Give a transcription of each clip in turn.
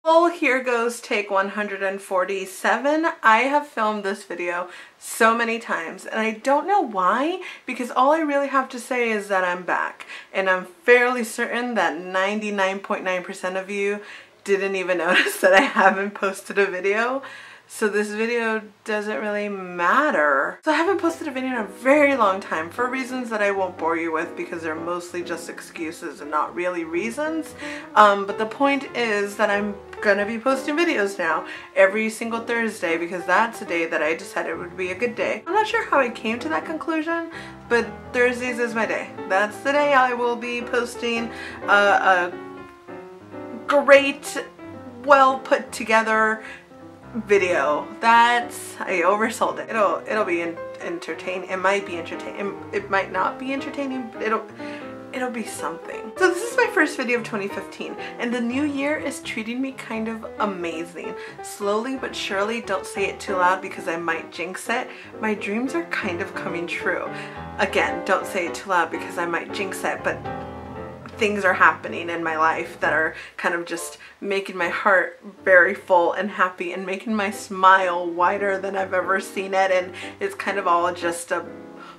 Well, here goes take 147. I have filmed this video so many times and I don't know why, because all I really have to say is that I'm back, and I'm fairly certain that 99.9% of you didn't even notice that I haven't posted a video. So this video doesn't really matter. So I haven't posted a video in a very long time for reasons that I won't bore you with because they're mostly just excuses and not really reasons. But the point is that I'm gonna be posting videos now every single Thursday because that's a day that I decided would be a good day. I'm not sure how I came to that conclusion, but Thursdays is my day. That's the day I will be posting a great, well put together video. That's, I oversold it. It'll be entertaining. It might be entertaining. It might not be entertaining, but it'll be something. So this is my first video of 2015 and the new year is treating me kind of amazing. Slowly but surely, don't say it too loud because I might jinx it. My dreams are kind of coming true. Again, don't say it too loud because I might jinx it, but things are happening in my life that are kind of just making my heart very full and happy and making my smile wider than I've ever seen it, and it's kind of all just a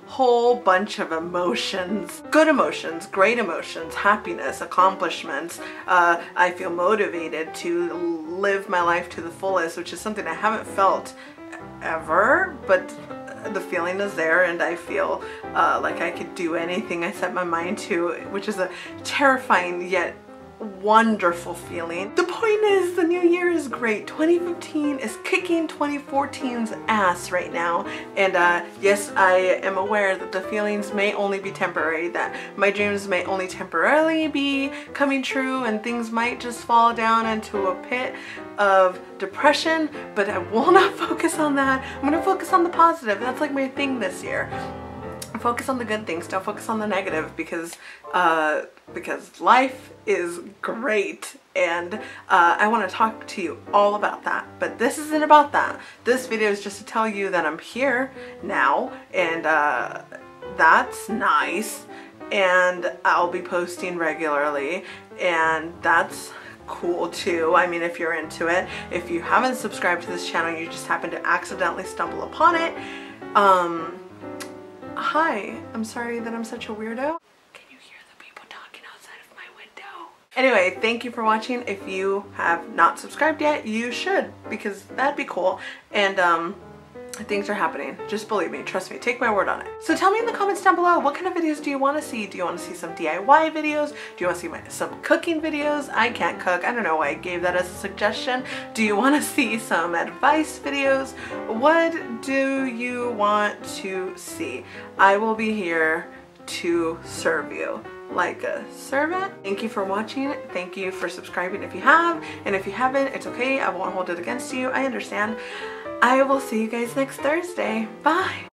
whole bunch of emotions. Good emotions, great emotions, happiness, accomplishments. I feel motivated to live my life to the fullest, which is something I haven't felt ever, but the feeling is there and I feel like I could do anything I set my mind to, which is a terrifying yet wonderful feeling. The point is, the new year is great. 2015 is kicking 2014's ass right now, and yes, I am aware that the feelings may only be temporary, that my dreams may only temporarily be coming true and things might just fall down into a pit of depression, but I will not focus on that. I'm gonna focus on the positive. That's like my thing this year. Focus on the good things, don't focus on the negative, because life is great, and I want to talk to you all about that, but this isn't about that. This video is just to tell you that I'm here now, and that's nice, and I'll be posting regularly, and that's cool too. I mean, if you're into it. If you haven't subscribed to this channel, you just happen to accidentally stumble upon it, hi, I'm sorry that I'm such a weirdo. Can you hear the people talking outside of my window? Anyway, thank you for watching. If you have not subscribed yet, you should, because that'd be cool. And things are happening. Just believe me, trust me, take my word on it. So tell me in the comments down below, what kind of videos do you want to see? Do you want to see some DIY videos? Do you want to see some cooking videos? I can't cook. I don't know why I gave that as a suggestion. Do you want to see some advice videos? What do you want to see? I will be here to serve you like a servant. Thank you for watching. Thank you for subscribing if you have, and if you haven't, it's okay. I won't hold it against you. I understand. I will see you guys next Thursday. Bye.